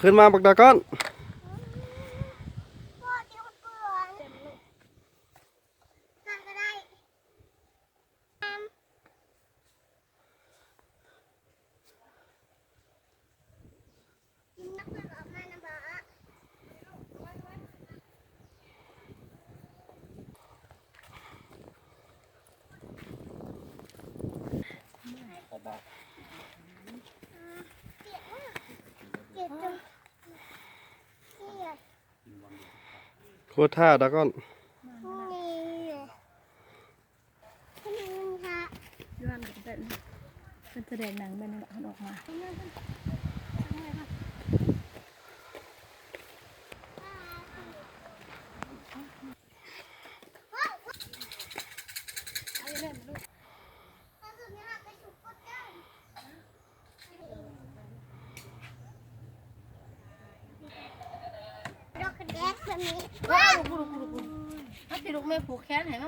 ขึ้นมาบักดาก้อนโคตรท่าดาก้อนย้อนเป็นแสดงหนังเป็นอันออกมาว้าวกูถ้าพี่ลูกแม่ผูกแขนเห็นไหม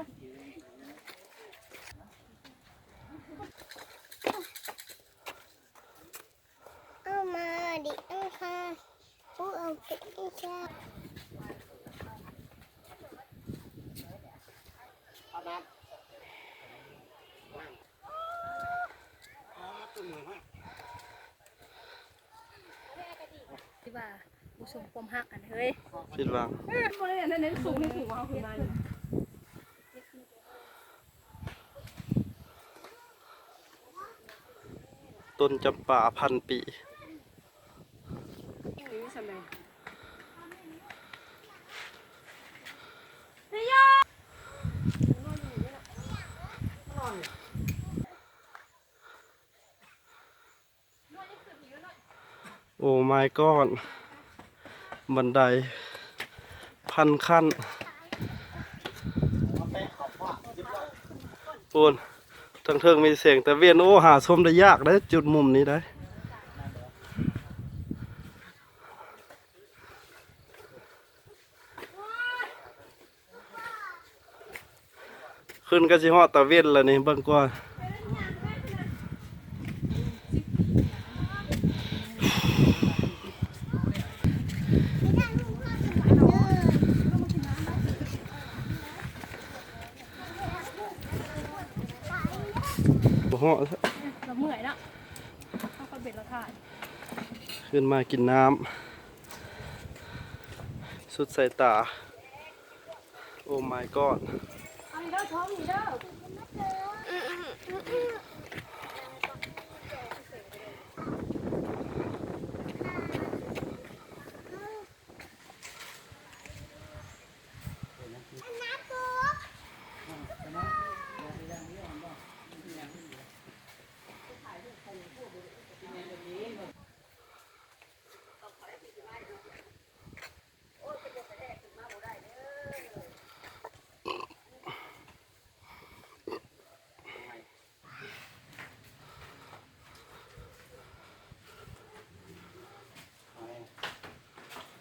เอามาดิเอาค่ะผู้เอาไปที่ชาที่ว่าผู้ชมความหักอันเฮ้ย ผิดหวังต้นจำป่า1,000 ปีโอ้ my god บันได1,000 ขั้นปูนทั้งเทิงมีเสียงแต่เวียนโอ้หาชมได้ยากได้จุดมุมนี้ได้ขึ้นก็สิฮอดตะเวียนแล้วนี่เบิ่งก่อนบ่ฮอด เราเมื่อยแล้วเอาคนเบ็ดเราถ่าย ขึ้นมากินน้ำสุดสายตาโอ้ my god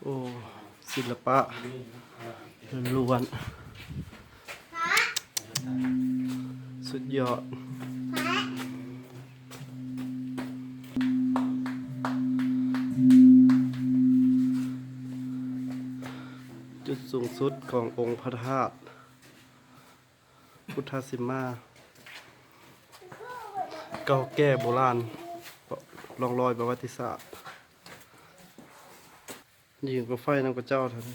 โอ้ศิลปะล้วนสุดยอดจุดสูงสุดขององค์พระธาตุพุทธสิมาเก่าแก่โบราณร่องรอยประวัติศาสตร์ยืนกับไฟน้ำกระเจ้าท่าน